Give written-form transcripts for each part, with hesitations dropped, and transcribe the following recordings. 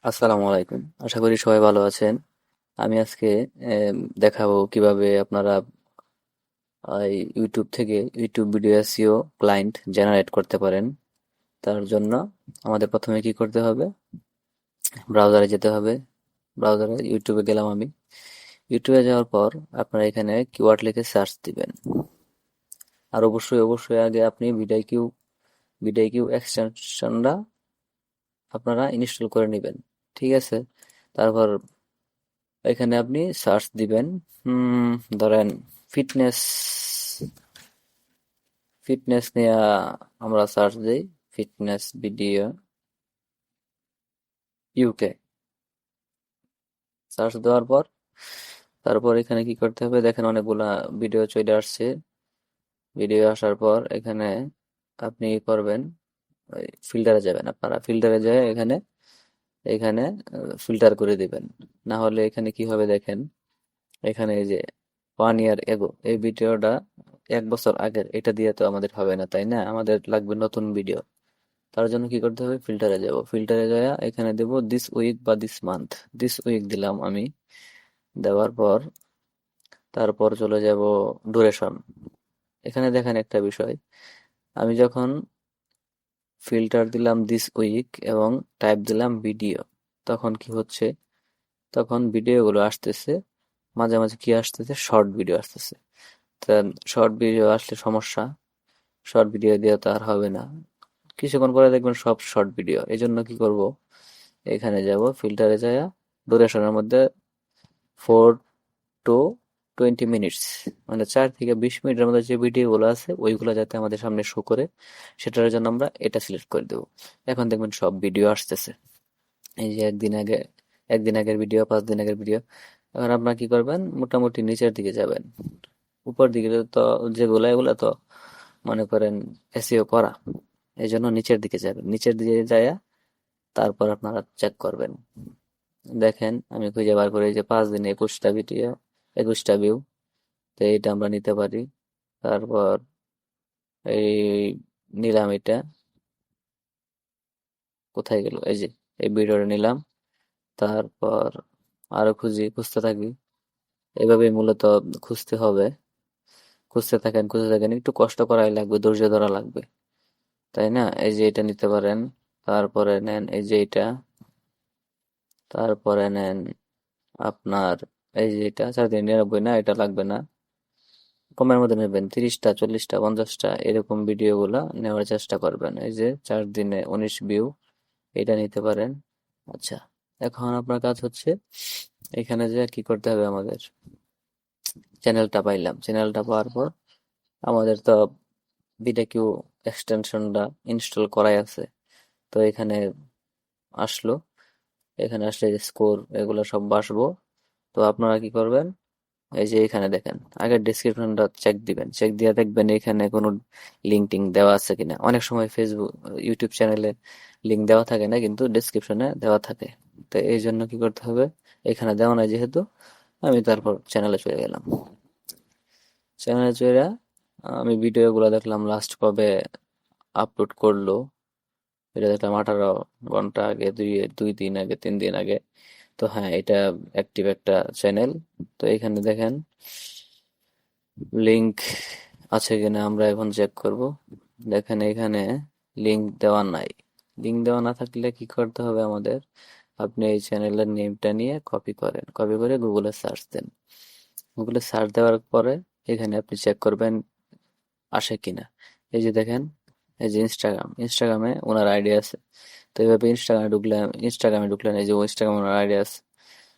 আসসালামু আলাইকুম। আশা করি সবাই ভালো আছেন। আমি আজকে দেখাবো কিভাবে আপনারা ইউটিউব থেকে YouTube video SEO client generate করতে পারেন। তার জন্য আমাদের প্রথমে কি করতে হবে? ব্রাউজারে যেতে হবে। ব্রাউজারে ইউটিউবে গেলাম আমি। ইউটিউবে যাওয়ার পর আপনারা এখানে কিওয়ার্ড লিখে সার্চ দিবেন। আর অবশ্যই আগে আপনি ভিডিও কিউ এক্সটেনশনটা আপনারা ইনস্টল করে নেবেন। ঠিক আছে? তারপর এখানে আপনি সার্চ দিবেন। হুম, ধরেন ফিটনেস ফিটনেস নিয়ে আমরা সার্চ দিই। ফিটনেস ভিডিও ইউকে সার্চ দেওয়ার পর তারপর এখানে কি করতে হবে? দেখেন অনেকগুলা ভিডিও চলে আসছে। ভিডিও আসার পর এখানে আপনি কি করবেন? ফিল্টারে যাবেন। আপনারা ফিল্টারে যায় এখানে এখানে ফিল্টার করে দিবেন। না হলে এখানে কি হবে দেখেন, এখানে এই যে 1 ইয়ার এগো এই ভিডিওটা 1 বছর আগের, এটা দিয়ে তো আমাদের হবে না, তাই না? আমাদের লাগবে নতুন ভিডিও। তার জন্য কি করতে হবে? ফিল্টারে যাব। ফিল্টারে যাওয়া এখানে দেব দিস উইক বা দিস মান্থ। দিস উইক দিলাম আমি। দেওয়ার পর তারপর চলে যাব ডুরেশন। এখানে দেখেন একটা বিষয়, আমি যখন ফিল্টার দিলাম দিস উইক এবং টাইপ দিলাম ভিডিও, তখন কি হচ্ছে? তখন ভিডিওগুলো আসতেছে। মাঝে মাঝে কি আসতেছে? শর্ট ভিডিও আসতেছে। তা শর্ট ভিডিও আসলে সমস্যা। শর্ট ভিডিও দিয়ে তো আর হবে না। কিছুক্ষণ পরে দেখবেন সব শর্ট ভিডিও। এই জন্য কি করব? এখানে যাব, ফিল্টারে যায়া ডুরেশনের মধ্যে 4 to 20 মিনিটস, মানে 4 থেকে 20 মিনিটের মধ্যে যে ভিডিওগুলো আছে ওইগুলো যাতে আমাদের সামনে শো করে, সেটার জন্য আমরা এটা সিলেক্ট করে দেবো। এখন দেখবেন সব ভিডিও আসতেছে। এই যে একদিন আগের ভিডিও, 5 দিন আগের ভিডিও। এখন আপনারা কি করবেন? মোটামুটি নিচের দিকে যাবেন। উপর দিকে তো যেগুলো এগুলো তো মনে করেন এসইও করা, এই জন্য নিচের দিকে যাবেন। নিচের দিকে যায় তারপর আপনারা চেক করবেন। দেখেন আমি খুঁজে বার করি যে 5 দিনে 21টা ভিডিও, 21টা ভিউ। তো এইটা আমরা নিতে পারি। তারপর এই নিলাম এটা। কোথায় গেল? এই যে এই ভিডিওটা নিলাম। তারপর আরো খুঁজতে থাকি। এভাবেই মূলত খুঁজতে হবে। খুঁজতে থাকেন, একটু কষ্ট করাই লাগবে, ধৈর্য ধরা লাগবে, তাই না? এই যে এটা নিতে পারেন। তারপরে নেন এই যে এটা। তারপরে নেন আপনার এই যে এটা 4 দিন 99, না এটা লাগবে না। কমের মধ্যে নেবেন, 30টা 40টা 50টা এরকম ভিডিও গুলা নেওয়ার চেষ্টা করবেন। এই যে 4 দিনে 19 ভিউ, এটা নিতে পারেন। আচ্ছা, এখন আপনার কাজ হচ্ছে এখানে যে কি করতে হবে? আমাদের চ্যানেলটা পাইলাম, চ্যানেলটা পাওয়ার পর আমাদের তো ভিডিও এক্সটেনশনটা ইনস্টল করাই আছে। তো এখানে আসলো, এখানে আসলে স্কোর এগুলো সব বসাবো। তো আপনারা কি করবেন? এই যে এখানে দেখেন, আগের ডেসক্রিপশনটা চেক দিবেন। চেক দিয়ে দেখবেন এখানে কোনো লিঙ্ক টিঙ্ক দেওয়া আছে কিনা। অনেক সময় ফেসবুক ইউটিউব চ্যানেলে লিঙ্ক দেওয়া থাকে না, কিন্তু ডেসক্রিপশনে দেওয়া থাকে। তো এই জন্য কি করতে হবে? এখানে দেওয়া নাই যেহেতু, আমি তারপর চ্যানেলে চলে গেলাম। চ্যানেলে চলে আমি ভিডিওগুলো দেখলাম লাস্ট কবে আপলোড করলো। এটা দেখলাম 18 ঘন্টা আগে, 2 দিন আগে, 3 দিন আগে। তো হ্যাঁ, এটা অ্যাক্টিভ একটা চ্যানেল। তো এখানে দেখেন লিংক আছে কিনা আমরা এখন চেক করব। দেখেন এখানে লিংক দেওয়া নাই। লিংক দেওয়া না থাকলে কি করতে হবে আমাদের? আপনি এই চ্যানেলের নেমটা নিয়ে কপি করেন, কপি করে গুগলে সার্চ দেন। গুগলে সার্চ দেওয়ার পরে এখানে আপনি চেক করবেন আসে কিনা। এই যে দেখেন, এই যে ইনস্টাগ্রামে ওনার আইডি আছে। তো এইভাবে ইনস্টাগ্রামে ঢুকলেন, এই যে ইনস্টাগ্রামে ওনার আইডি আছে।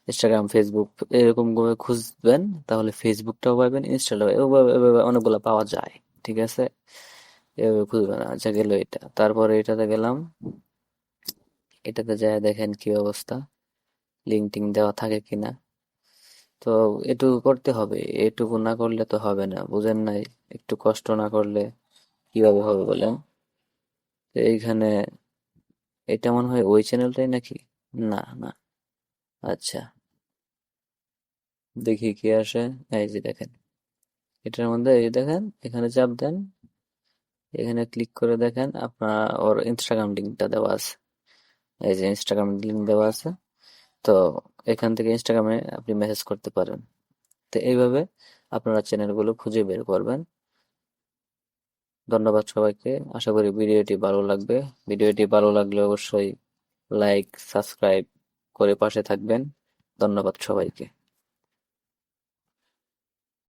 ইনস্টাগ্রাম, ফেসবুক এরকম ভাবে খুঁজবেন, তাহলে ফেসবুকটাও পাবেন, ইনস্টাটাও এভাবে অনেকগুলো পাওয়া যায়। ঠিক আছে? এভাবে খুঁজবেন। আচ্ছা, গেল এটা। তারপরে এটাতে গেলাম। এটাতে যায় দেখেন কি অবস্থা, লিঙ্ক টিঙ্ক দেওয়া থাকে কিনা। তো এটুকু করতে হবে, এটুকু না করলে তো হবে না, বুঝেন নাই? একটু কষ্ট না করলে কিভাবে হবে বলেন? তো এইখানে এটা মনে হয় ওই চ্যানেলটাই নাকি? না, না। আচ্ছা, দেখি কি আসে। এই যে দেখেন, এটার মধ্যে এই যে দেখেন, এখানে চাপ দেন। এখানে ক্লিক করে দেখেন আপনার ওর ইনস্টাগ্রাম লিঙ্কটা দেওয়া আছে। এই যে ইনস্টাগ্রাম লিঙ্ক দেওয়া আছে। তো এখান থেকে ইনস্টাগ্রামে আপনি মেসেজ করতে পারেন। তো এইভাবে আপনারা চ্যানেলগুলো খুঁজে বের করবেন। ধন্যবাদ সবাইকে। আশা করি ভিডিওটি ভালো লাগবে। ভিডিওটি ভালো লাগলে অবশ্যই লাইক, সাবস্ক্রাইব করে পাশে থাকবেন। ধন্যবাদ সবাইকে।